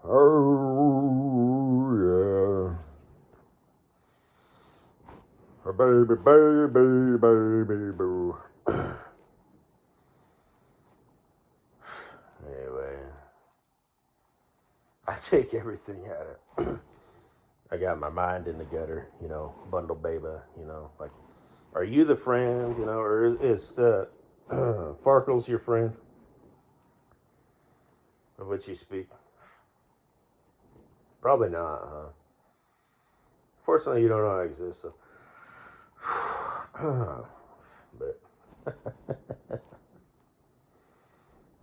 Oh, yeah. Baby, baby, baby, boo. Anyway, I take everything out of. I got my mind in the gutter, bundle baby, like, are you the friend, or is Farkles your friend of which you speak? Probably not, huh? Fortunately, you don't know I exist, so. But,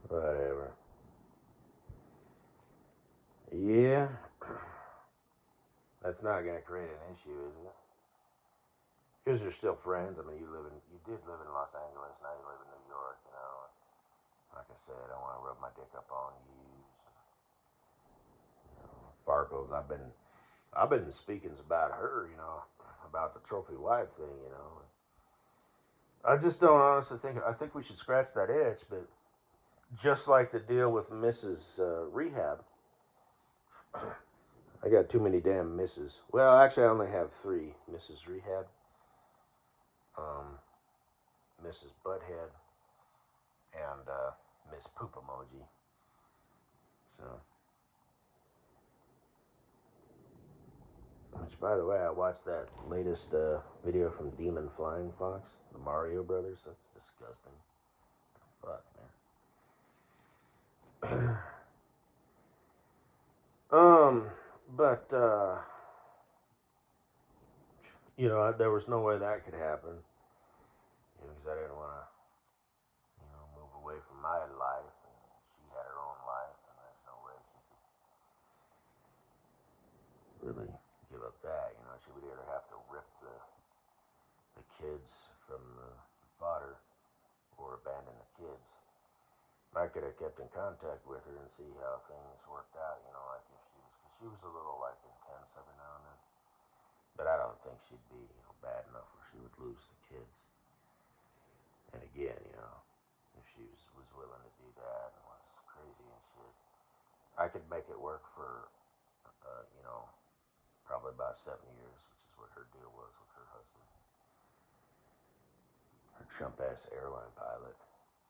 whatever. Yeah, that's not going to create an issue, is it? Because you're still friends. I mean, you did live in Los Angeles. Now you live in New York. Like I said, I want to rub my dick up on you. Farkles. I've been speaking about her. About the trophy wife thing. I just don't honestly think. I think we should scratch that itch. But just like the deal with Mrs. Rehab, I got too many damn misses. Well, actually, I only have three: Mrs. Rehab, um, Mrs. Butthead, and Miss Poop Emoji. So, which, by the way, I watched that latest video from Demon Flying Fox, the Mario Brothers. That's disgusting. Fuck, man. um, but there was no way that could happen. Because I didn't want to, move away from my life, and she had her own life, and there's no way she could really give up that. She would either have to rip the kids from the fodder or abandon the kids. I could have kept in contact with her and see how things worked out. Like if cause she was a little like intense every now and then. But I don't think she'd be, bad enough where she would lose the kids. And again, if she was willing to do that and was crazy and shit, I could make it work for, uh, you know, probably about 7 years, which is what her deal was with her husband. Her chump ass airline pilot.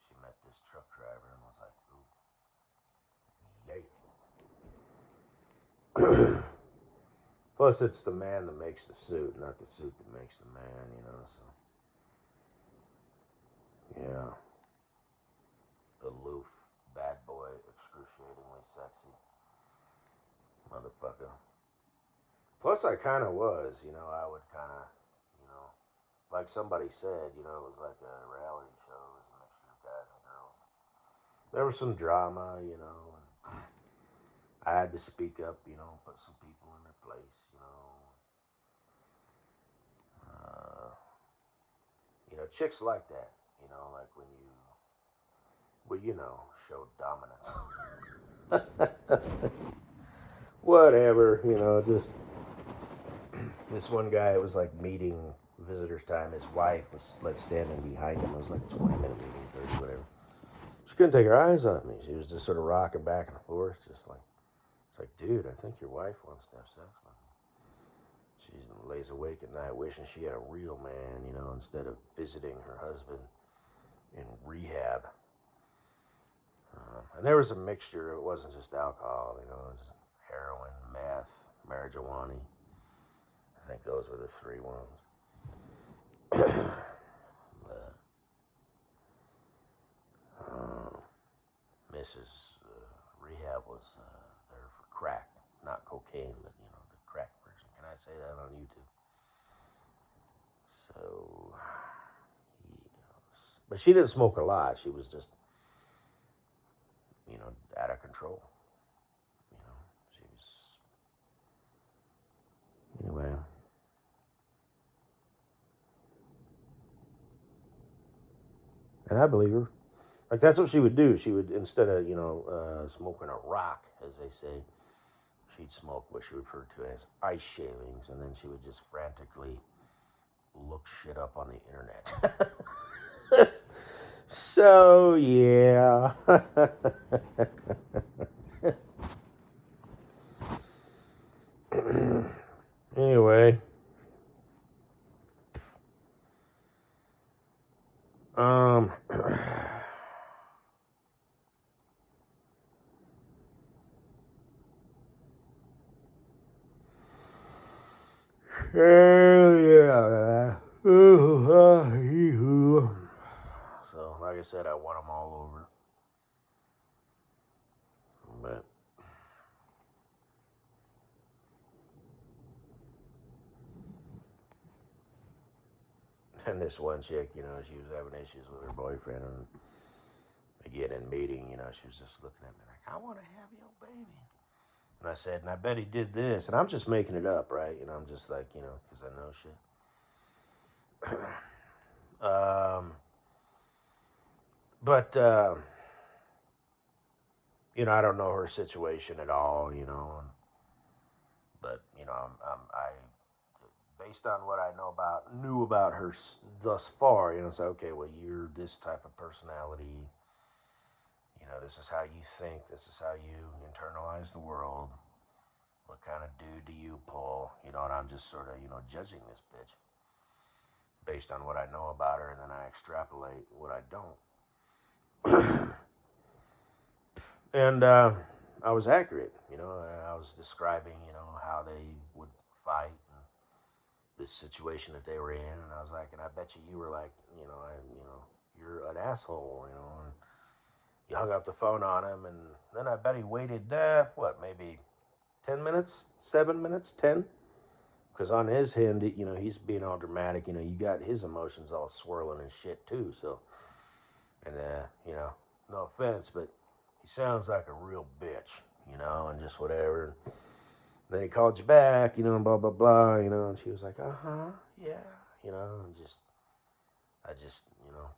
She met this truck driver and was like, ooh, yay. Plus, it's the man that makes the suit, not the suit that makes the man. So, yeah. Aloof, bad boy, excruciatingly sexy motherfucker. Plus, I kind of was, I would kind of, you know, like somebody said, it was like a reality show. It was a mixture of guys and girls. There was some drama, and I had to speak up, put some people in their place. Chicks like that, like when you, well, show dominance. Whatever, just this one guy, it was like meeting visitors time. His wife was like standing behind him. It was like a 20-minute meeting, 30, whatever. She couldn't take her eyes off me. She was just sort of rocking back and forth, just like, it's like, dude, I think your wife wants to have sex with me. She lays awake at night wishing she had a real man, instead of visiting her husband in rehab. And there was a mixture. It wasn't just alcohol, it was heroin, meth, marijuana. I think those were the three ones. But, Mrs. Rehab was there for crack, not cocaine, but the crack version. Can I say that on YouTube? So, yes. But she didn't smoke a lot. She was just, out of control. She was, anyway. And I believe her. Like, that's what she would do. She would, instead of, smoking a rock, as they say, she'd smoke what she referred to as ice shavings, and then she would just frantically look shit up on the internet. So, yeah. Hell yeah. So, like I said, I won them all over. But and this one chick, she was having issues with her boyfriend, and again in meeting, she was just looking at me like, "I want to have your baby." And I said, "And I bet he did this," and I'm just making it up, right? I'm just like, because I know shit. But I don't know her situation at all, but I based on what I knew about her thus far, say, okay, well, you're this type of personality. This is how you think. This is how you internalize the world. What kind of dude do you pull? And I'm just sort of, judging this bitch based on what I know about her, and then I extrapolate what I don't. And I was accurate, I was describing, how they would fight and this situation that they were in, and I was like, and I bet you were like, you're an asshole, and you hung up the phone on him, and then I bet he waited, maybe 10 minutes, 7 minutes, 10? Because on his end, he's being all dramatic, you got his emotions all swirling and shit too, so, and, no offense, but he sounds like a real bitch, and just whatever. Then he called you back, and blah, blah, blah, and she was like, yeah, and I just,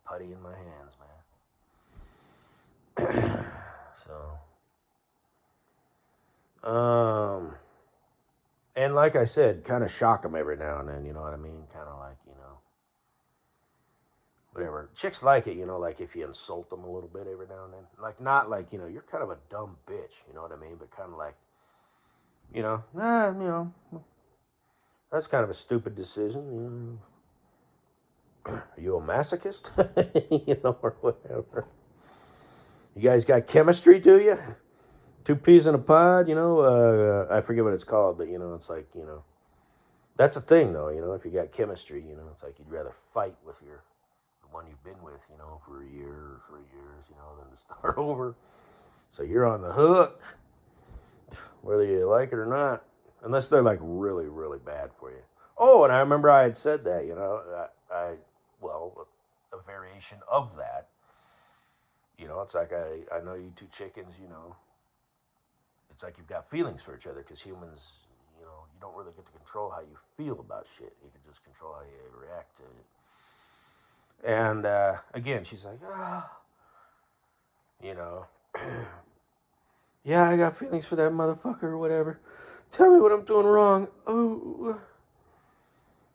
putty in my hands, man. So, and like I said, kind of shock them every now and then, you know what I mean? Kind of like, whatever. Chicks like it, like if you insult them a little bit every now and then. Like, not like, you're kind of a dumb bitch, you know what I mean? But kind of like, that's kind of a stupid decision, Are you a masochist? Or whatever. You guys got chemistry, do you? Two peas in a pod, I forget what it's called, but, it's like, that's a thing, though, if you got chemistry, it's like you'd rather fight with the one you've been with, for a year or 3 years, than to start over. So you're on the hook, whether you like it or not, unless they're like really, really bad for you. Oh, and I remember I had said that, well, a variation of that, it's like I know you two chickens, it's like you've got feelings for each other because humans, you don't really get to control how you feel about shit. You can just control how you react to it. And again, she's like, you know, yeah, I got feelings for that motherfucker or whatever. Tell me what I'm doing wrong. Oh.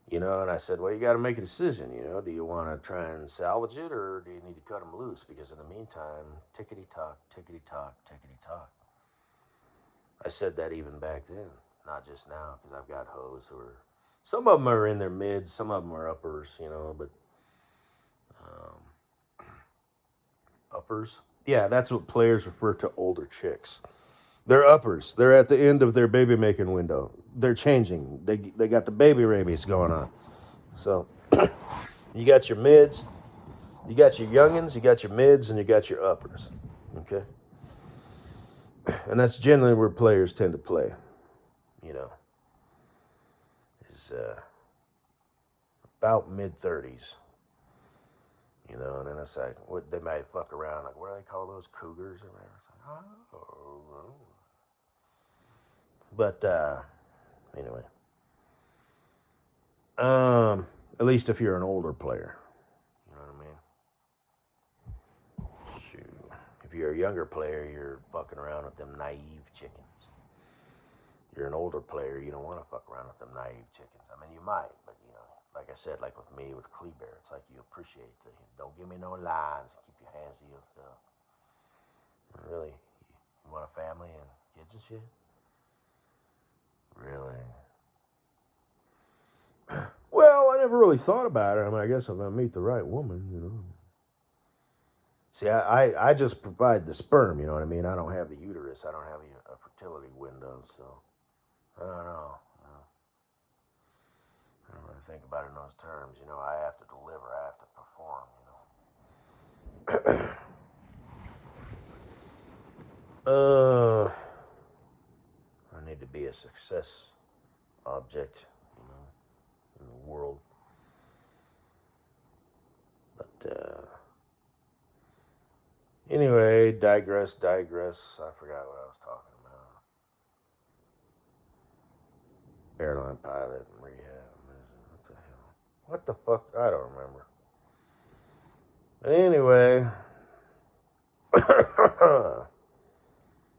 And I said, well, you got to make a decision. Do you want to try and salvage it or do you need to cut them loose? Because in the meantime, tickety tock, tickety tock, tickety tock. I said that even back then, not just now, because I've got hoes who are, some of them are in their mids, some of them are uppers, but uppers. Yeah, that's what players refer to older chicks. They're uppers. They're at the end of their baby making window. They're changing. They got the baby rabies going on. So you got your mids, you got your youngins, you got your mids, and you got your uppers. Okay? And that's generally where players tend to play. Is about mid-30s. And then it's like, what they might fuck around, like, what do they call those, cougars or whatever? It's like, oh. But, anyway. At least if you're an older player. You know what I mean? Shoot. If you're a younger player, you're fucking around with them naive chickens. You're an older player, you don't want to fuck around with them naive chickens. I mean, you might, but, like I said, like with me, with Kleber, it's like you appreciate the, don't give me no lines, keep your hands to yourself. Really? You want a family and kids and shit? Really? Well, I never really thought about it. I mean, I guess if I meet the right woman, See, I just provide the sperm, you know what I mean? I don't have the uterus. I don't have a fertility window, so I don't know. I don't really think about it in those terms. You know, I have to deliver, I have to perform, you know. I need to be a success object, you know, in the world. But, anyway, digress. I forgot what I was talking about. Airline pilot and rehab. What the hell? What the fuck? I don't remember. But anyway,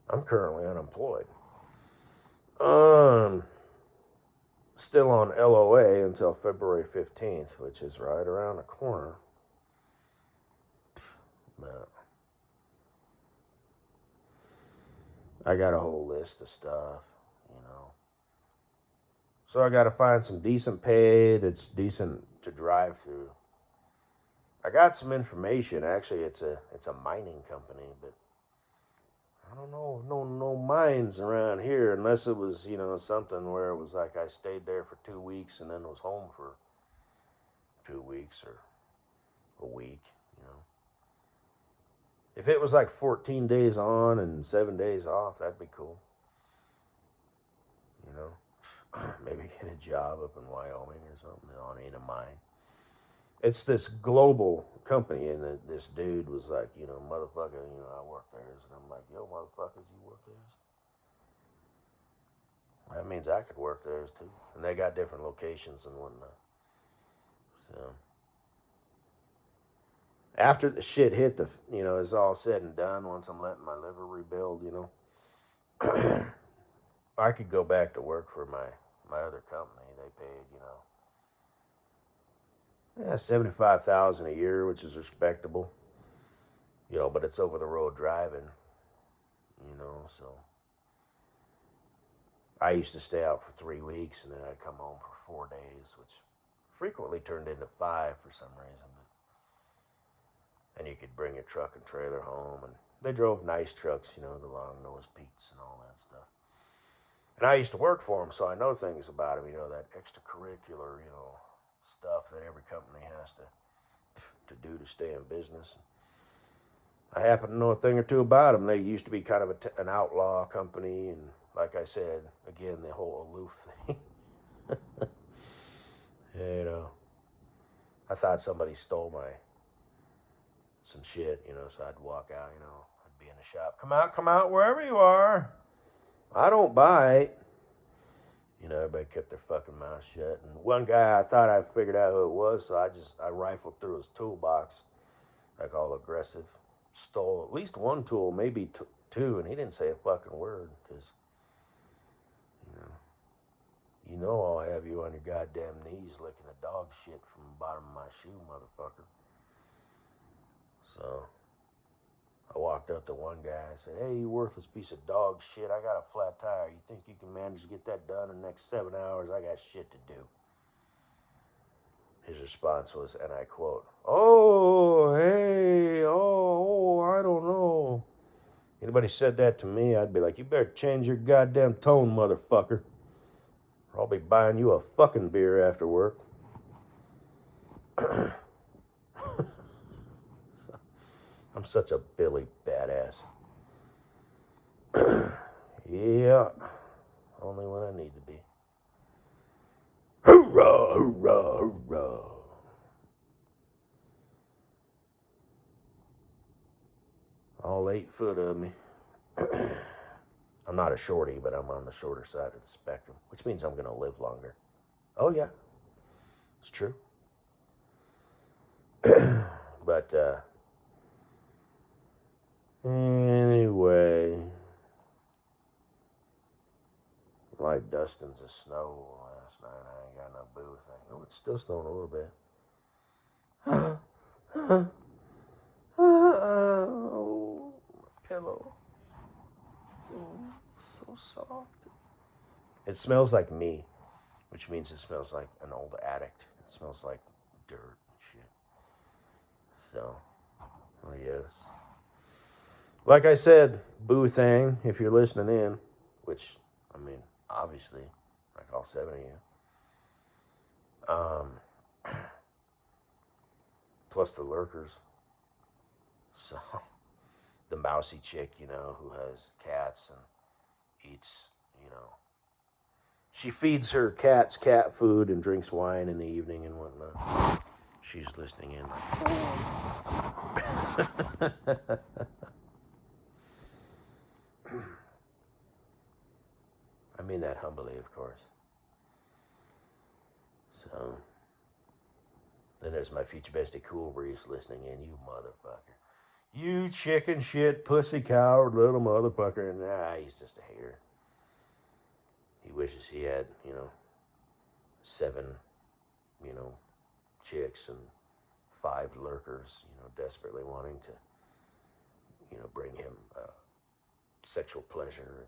I'm currently unemployed. Still on LOA until February 15th, which is right around the corner. But I got a whole list of stuff, you know. So I got to find some decent pay that's decent to drive through. I got some information. Actually, it's a mining company, but I don't know no mines around here unless it was, you know, something where it was like I stayed there for 2 weeks and then was home for 2 weeks or a week, you know. If it was like 14 days on and 7 days off, that'd be cool. You know, maybe get a job up in Wyoming or something in a mine. It's this global company, and this dude was like, you know, motherfucker, you know, I work there, and I'm like, yo, motherfuckers, you work there? That means I could work there too, and they got different locations and whatnot. So after the shit hit the, you know, it's all said and done. Once I'm letting my liver rebuild, you know, I could go back to work for my other company. They paid, you know, 75,000 a year, which is respectable, you know, but it's over the road driving, you know. So I used to stay out for 3 weeks and then I'd come home for 4 days, which frequently turned into 5 for some reason. And you could bring your truck and trailer home, and they drove nice trucks, you know, the long nose Pete's and all that stuff. And I used to work for them, so I know things about them, you know, that extracurricular, you know, stuff that every company has to do to stay in business. I happen to know a thing or two about them. They used to be kind of an outlaw company, and like I said, again, the whole aloof thing. You know, I thought somebody stole some shit, you know, so I'd walk out, you know, I'd be in the shop. Come out, wherever you are. I don't bite. You know, everybody kept their fucking mouth shut. And one guy, I thought I figured out who it was, so I rifled through his toolbox, like all aggressive. Stole at least one tool, maybe two, and he didn't say a fucking word, because, you know I'll have you on your goddamn knees licking the dog shit from the bottom of my shoe, motherfucker. So I walked up to one guy and said, hey, you worthless piece of dog shit, I got a flat tire. You think you can manage to get that done in the next 7 hours? I got shit to do. His response was, and I quote, oh, hey, oh, I don't know. Anybody said that to me, I'd be like, you better change your goddamn tone, motherfucker, or I'll be buying you a fucking beer after work. I'm such a Billy badass. Yeah, only when I need to be. Hoorah, hoorah, hoorah. All 8 foot of me. I'm not a shorty, but I'm on the shorter side of the spectrum, which means I'm going to live longer. Oh, yeah, it's true. But, anyway, like dustings of snow last night. I ain't got no boo thing. Oh, it's still snowing a little bit. Oh, my pillow. Oh, so soft. It smells like me, which means it smells like an old addict. It smells like dirt and shit. So, oh yes. Like I said, boo thing, if you're listening in, which, I mean, obviously, like all 7 of you. Um, plus the lurkers. So the mousy chick, who has cats and eats, she feeds her cats cat food and drinks wine in the evening and whatnot. She's listening in. I mean that humbly, of course. So, then there's my future bestie Cool Breeze listening in. You motherfucker. You chicken shit, pussy coward little motherfucker. And he's just a hater. He wishes he had, 7, chicks and 5 lurkers, desperately wanting to, bring him sexual pleasure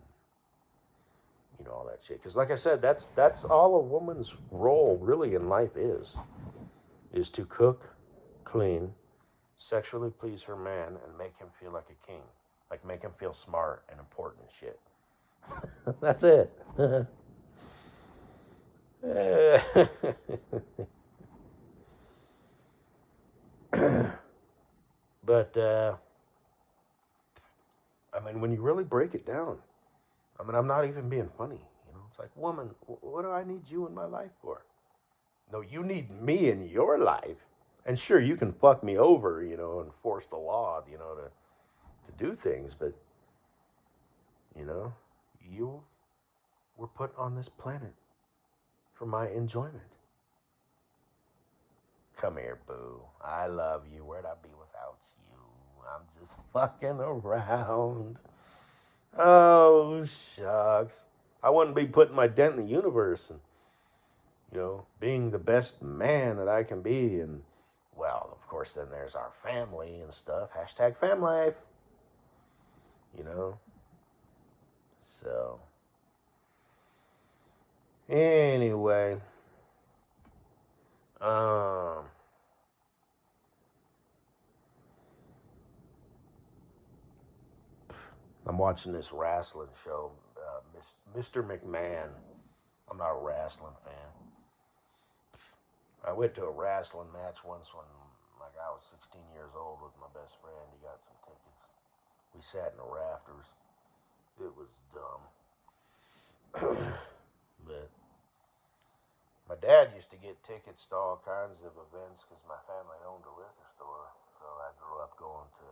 and, all that shit. Because like I said, that's all a woman's role really in life is to cook, clean, sexually please her man, and make him feel like a king. Like make him feel smart and important and shit. That's it. But, I mean, when you really break it down, I mean, I'm not even being funny. It's like, woman, what do I need you in my life for? No, you need me in your life. And sure, you can fuck me over, and force the law, to do things. But, you were put on this planet for my enjoyment. Come here, boo. I love you. Where'd I be without you? I'm just fucking around. Oh, shucks. I wouldn't be putting my dent in the universe and, being the best man that I can be. And, well, of course, then there's our family and stuff. Hashtag fam life. So, anyway. I'm watching this wrestling show, Mr. McMahon. I'm not a wrestling fan. I went to a wrestling match once when, I was 16 years old with my best friend. He got some tickets. We sat in the rafters. It was dumb. But my dad used to get tickets to all kinds of events because my family owned a liquor store. So I grew up going to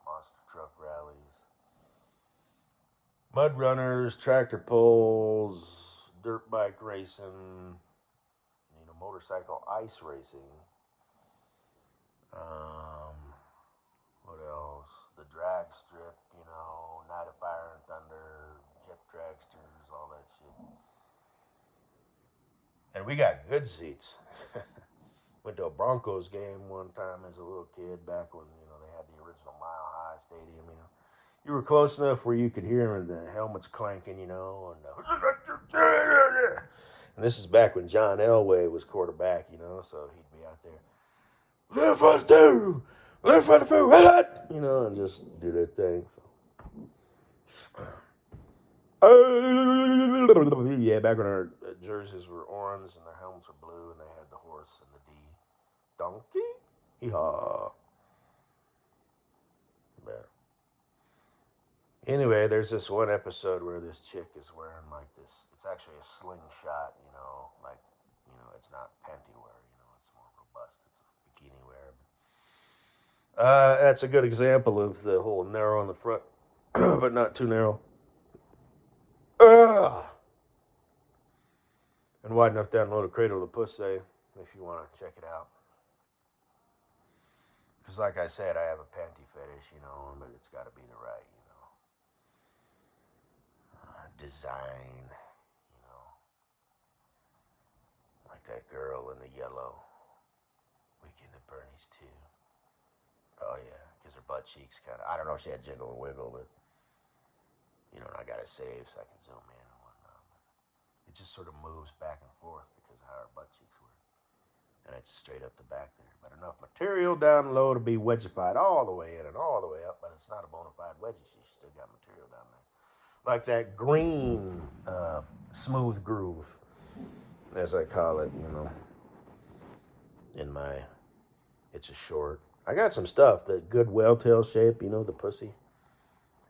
monster truck rallies, mud runners, tractor pulls, dirt bike racing, motorcycle ice racing. What else? The drag strip, Night of Fire and Thunder, jet dragsters, all that shit. And we got good seats. Went to a Broncos game one time as a little kid back when, they had the original Mile High Stadium, You were close enough where you could hear the helmets clanking, and this is back when John Elway was quarterback, so he'd be out there. Left foot two, left foot two, and just do that thing. Yeah, back when our jerseys were orange and their helmets were blue and they had the horse and the D. Donkey? Yeehaw. But anyway, there's this one episode where this chick is wearing this, it's actually a slingshot, it's not panty wear, it's more robust. It's a bikini wear. That's a good example of the whole narrow in the front, but not too narrow. And wide enough down low to cradle the pussy if you want to check it out. Because like I said, I have a panty fetish, but it's got to be the right, design, like that girl in the yellow Weekend at Bernie's too. Oh yeah, because her butt cheeks kind of, I don't know if she had jiggle and wiggle, but, I got it saved so I can zoom in and whatnot. It just sort of moves back and forth because of how her butt cheeks were. And it's straight up the back there. But enough material down low to be wedgified all the way in and all the way up, but it's not a bona fide wedgie. She's still got material down there. Like that green smooth groove, as I call it, in my, it's a short. I got some stuff, the good whale tail shape, you know, the pussy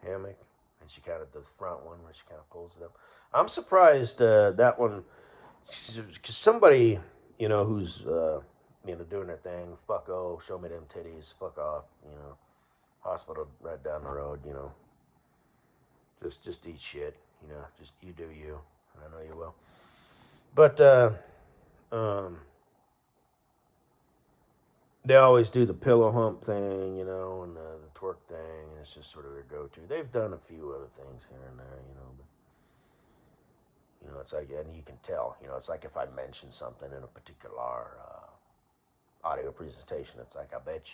hammock. And she kind of, the front one where she kind of pulls it up. I'm surprised that one, because somebody, you know, who's, you know, doing their thing, fuck oh, show me them titties, fuck off, you know, hospital right down the road, you know, just eat shit, you know, just you do you, and I know you will. But um, they always do the pillow hump thing, you know, and the twerk thing, and it's just sort of their go-to. They've done a few other things here and there, you know, but you know, it's like, and you can tell, you know, it's like if I mention something in a particular audio presentation, it's like I bet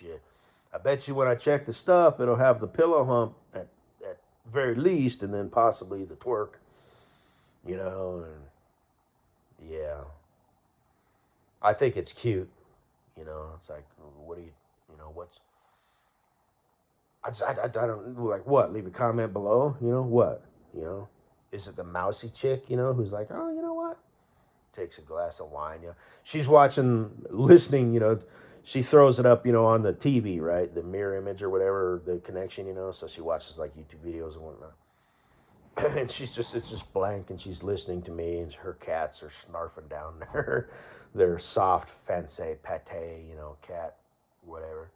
you when I check the stuff, it'll have the pillow hump at very least, and then possibly the twerk, you know, and yeah, I think it's cute, you know. It's like, what do you know, what's I don't like what. Leave a comment below. You know what? You know, is it the mousy chick? You know, who's like, oh, you know what? Takes a glass of wine. You know, she's watching, listening. You know, she throws it up. You know, on the TV, right? The mirror image or whatever, the connection. You know, so she watches like YouTube videos and whatnot. And it's just blank, and she's listening to me, and her cats are snarfing down their soft fancy pate. You know, cat, whatever.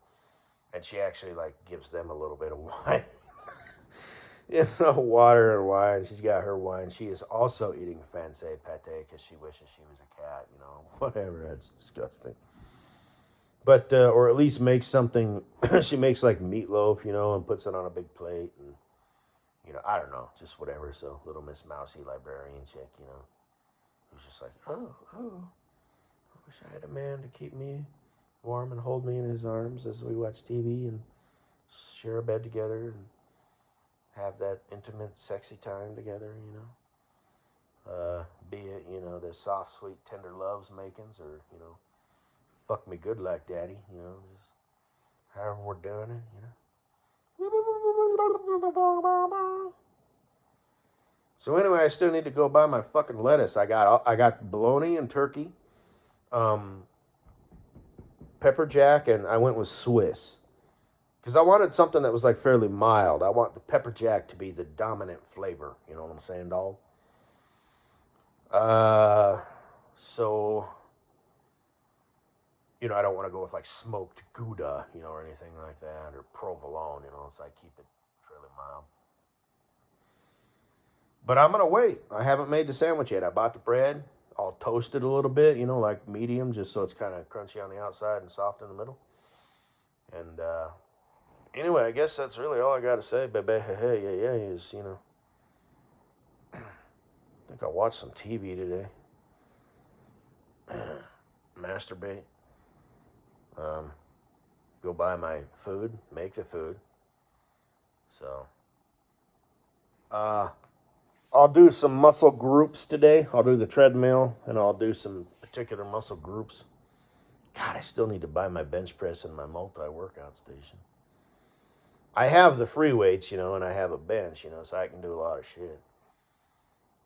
And she actually like gives them a little bit of wine. You know, water and wine. She's got her wine. She is also eating fancy pate because she wishes she was a cat. You know, whatever. That's disgusting. But or at least makes something. She makes like meatloaf, you know, and puts it on a big plate, and you know, I don't know, just whatever. So little Miss Mousy librarian chick, you know, who's just like, oh, I wish I had a man to keep me warm and hold me in his arms as we watch TV and share a bed together and have that intimate, sexy time together, you know. Be it, you know, the soft, sweet, tender loves makings, or, you know, fuck me good like daddy, you know, just however we're doing it, you know. So anyway, I still need to go buy my fucking lettuce. I got bologna and turkey, um, pepper jack, and I went with Swiss because I wanted something that was like fairly mild. I want the pepper jack to be the dominant flavor. You know what I'm saying, dog? Uh, so you know, I don't want to go with like smoked Gouda, you know, or anything like that, or provolone. You know, it's like keep it fairly mild. But I'm gonna wait. I haven't made the sandwich yet. I bought the bread. I'll toast it a little bit, you know, like medium, just so it's kind of crunchy on the outside and soft in the middle. And anyway, I guess that's really all I got to say. Baby, hey, hey, yeah, yeah, is you know, I think I watched some TV today. Masturbate. Um, Go buy my food, make the food. So, uh, I'll do some muscle groups today. I'll do the treadmill, and I'll do some particular muscle groups. God, I still need to buy my bench press and my multi workout station. I have the free weights, you know, and I have a bench, you know, so I can do a lot of shit.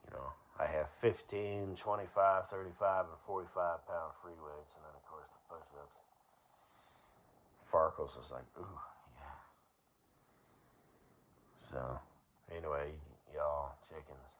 You know, I have 15, 25, 35, and 45 pound free weights, and then, of course, the push ups. Farkles is like, ooh, yeah. So, anyway, y'all, chickens.